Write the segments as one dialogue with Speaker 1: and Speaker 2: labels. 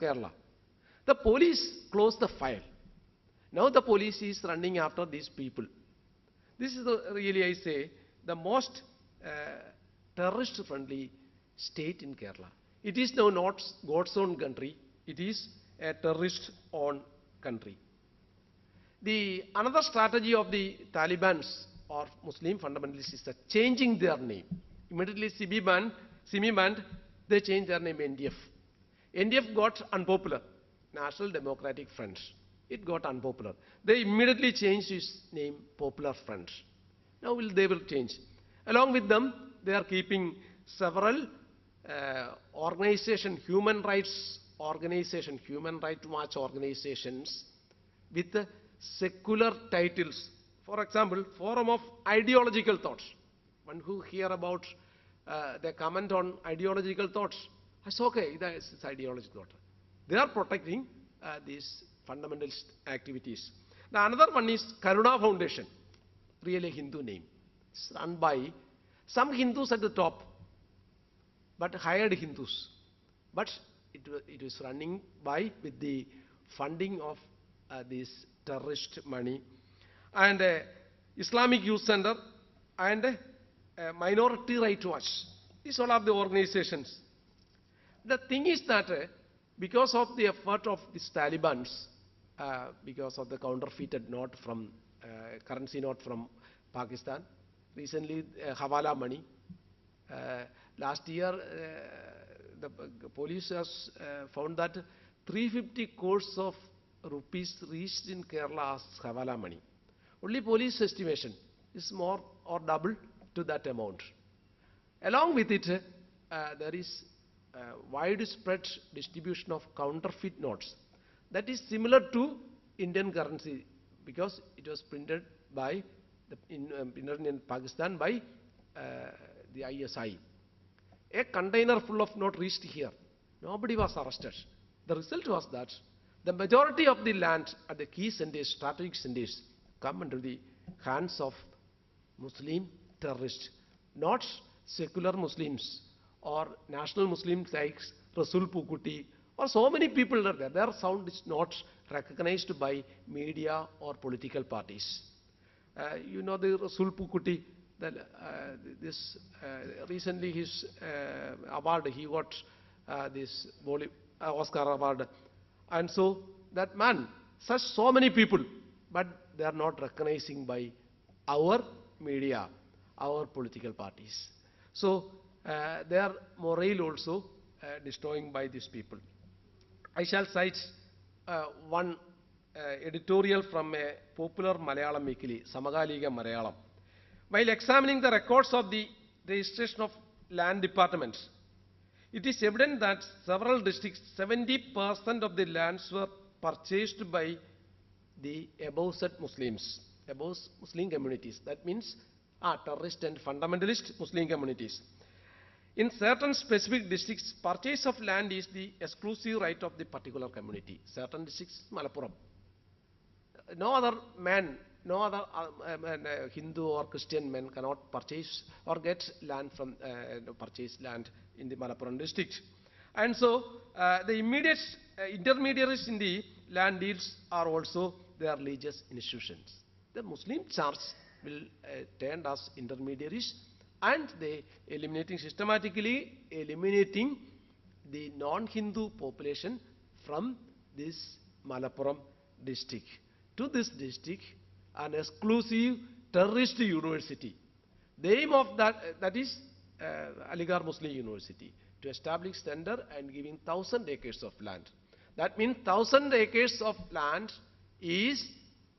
Speaker 1: Kerala. The police closed the file. Now the police is running after these people. This is really, I say, the most terrorist-friendly state in Kerala. It is now not God's own country. It is a terrorist-owned country. Another strategy of the Taliban or Muslim fundamentalists is changing their name. Immediately, Simi banned, they changed their name NDF. NDF got unpopular, National Democratic Front. It got unpopular. They immediately changed its name, Popular Front. Now they will change. Along with them, they are keeping several human rights watch organizations with secular titles. For example, Forum of Ideological Thoughts. One who hear about, they comment on ideological thoughts. It's okay, it's ideological thought. They are protecting these fundamentalist activities. Now another one is Karuna Foundation, really a Hindu name. It's run by some Hindus at the top, but hired Hindus. But it is running with the funding of this terrorist money. And Islamic Youth Center and Minority Rights Watch. These all are the organizations. The thing is that because of the effort of these Taliban, because of the counterfeited note from currency note from Pakistan, recently Hawala money. Last year, the police has found that 350 crores of rupees reached in Kerala as Hawala money. Only police estimation is more or double to that amount. Along with it, there is widespread distribution of counterfeit notes. That is similar to Indian currency because it was printed by in Pakistan by the ISI. A container full of notes reached here. Nobody was arrested. The result was that the majority of the land at the key centers, strategic centers, come into the hands of Muslim terrorists, not secular Muslims or national Muslims like Rasul Pukuti or so many people are there. Their sound is not recognized by media or political parties. You know the Rasul Pukuti, recently his award, he got this Oscar award. And so that man, so many people, but they are not recognizing by our media, our political parties. So their morale also destroying by these people. I shall cite one editorial from a popular Malayalam weekly, Samakalika Malayalam. While examining the records of the registration of land departments, it is evident that several districts, 70% of the lands were purchased by the above said Muslims, above Muslim communities. That means terrorist and fundamentalist Muslim communities. In certain specific districts, purchase of land is the exclusive right of the particular community. Certain districts, Malappuram. No other man, no other Hindu or Christian man cannot purchase or get land from purchase land in the Malappuram district. And so the immediate intermediaries in the land deals are also their religious institutions. The Muslim church will turn as intermediaries, and they systematically eliminating the non-Hindu population from this Malappuram district. To this district, an exclusive terrorist university. The aim of that is Aligarh Muslim University, to establish center and giving 1,000 acres of land. That means 1,000 acres of land is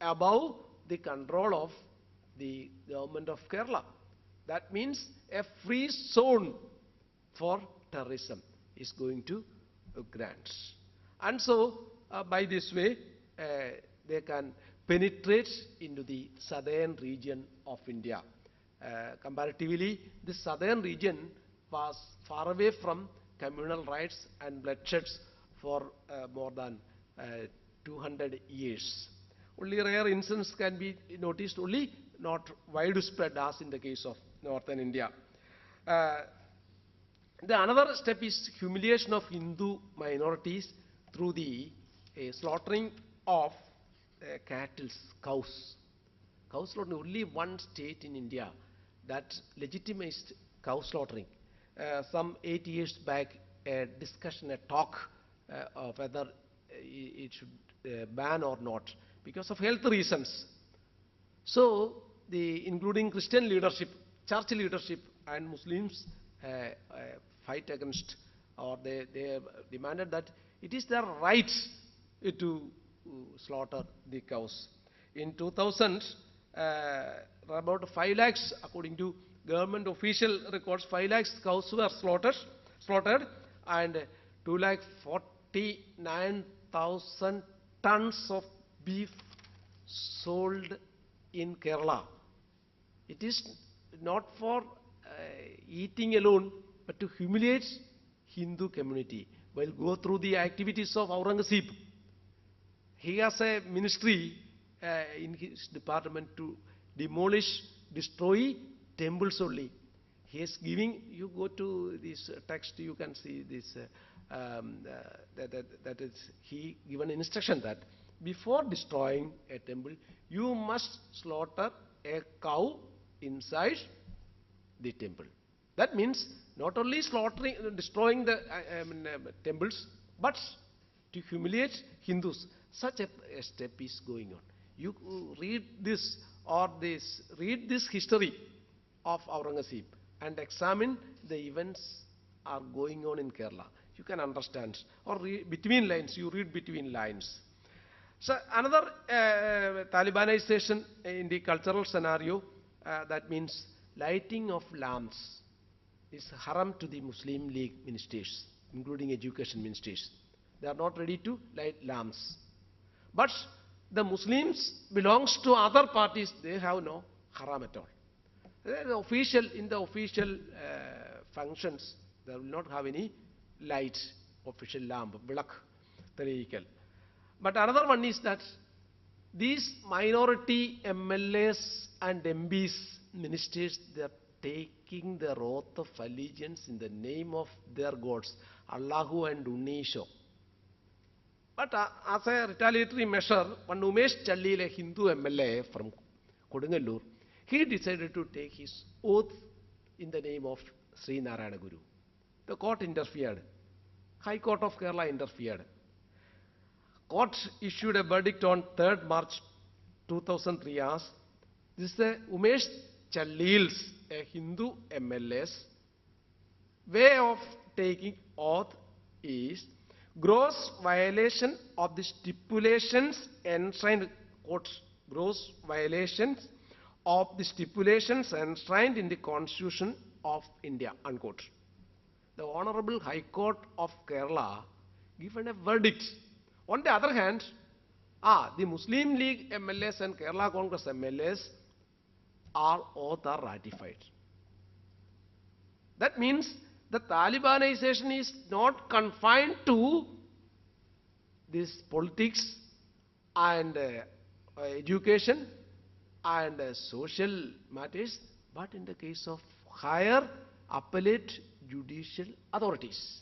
Speaker 1: above the control of the government of Kerala. That means a free zone for terrorism is going to grant. And so by this way, they can penetrate into the southern region of India. Comparatively, the southern region was far away from communal rights and bloodsheds for more than 200 years. Only rare incidents can be noticed, only not widespread as in the case of northern India. The another step is humiliation of Hindu minorities through the slaughtering of cattle, cows. Cow slaughtering, only one state in India that legitimized cow slaughtering. Some 8 years back, a discussion, a talk of whether it should ban or not because of health reasons. So, including Christian leadership, church leadership, and Muslims fight against, or they demanded that it is their right to slaughter the cows. In 2000, about 5 lakhs, according to government official records, 5 lakhs cows were slaughtered, and 2,49,000 tons of beef sold in Kerala. It is not for eating alone, but to humiliate Hindu community. While go through the activities of Aurangzeb, he has a ministry in his department to demolish, destroy temples only. He is giving, you go to this text, you can see this, that is, he given instruction that before destroying a temple, you must slaughter a cow inside the temple. That means not only slaughtering, destroying the temples, but to humiliate Hindus. Such a step is going on. You read this read this history of Aurangzeb and examine the events are going on in Kerala. You can understand. Or between lines, you read between lines. So another Talibanization in the cultural scenario, that means lighting of lamps is haram to the Muslim League ministers, including education ministers. They are not ready to light lamps. But the Muslims belongs to other parties, they have no haram at all. In the official functions, they will not have any light, official lamp, vilak, telikal. But another one is that these minority MLAs and MPs, ministers, they are taking the oath of allegiance in the name of their gods, Allahu and Unisho. But as a retaliatory measure, one Umesh Challil, a Hindu MLA from Kodungalur, he decided to take his oath in the name of Sri Narayana Guru. The court interfered. High Court of Kerala interfered. Court issued a verdict on 3rd March 2003 as this is the Umesh Challil's, a Hindu MLA's, way of taking oath is gross violation of the stipulations enshrined, quotes, gross violations of the stipulations enshrined in the Constitution of India, unquote. The Honorable High Court of Kerala given a verdict. On the other hand, the Muslim League MLAs and Kerala Congress MLAs oath are ratified. That means the Talibanization is not confined to this politics and education and social matters, but in the case of higher appellate judicial authorities.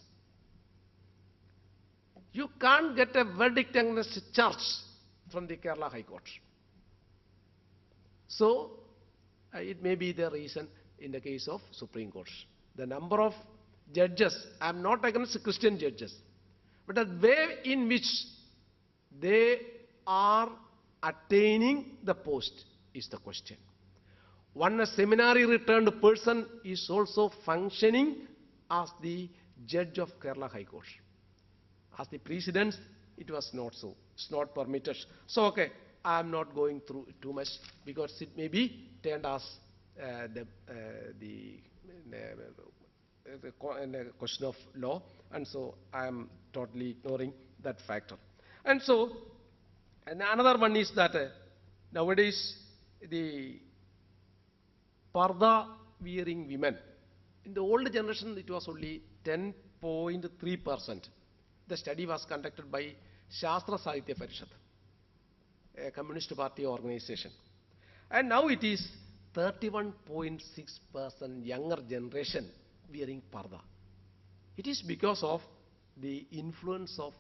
Speaker 1: You can't get a verdict against a church from the Kerala High Court. So, it may be the reason in the case of Supreme Court. The number of judges, I am not against Christian judges, but the way in which they are attaining the post is the question. One seminary returned person is also functioning as the judge of Kerala High Court. As the precedents, it was not so. It's not permitted. So, okay, I am not going through too much because it may be turned as the question of law, and so I am totally ignoring that factor. And so, and another one is that nowadays the parda wearing women, in the old generation it was only 10.3%. The study was conducted by Shastra Sahitya Parishad, a Communist Party organization. And now it is 31.6% younger generation wearing parda. It is because of the influence of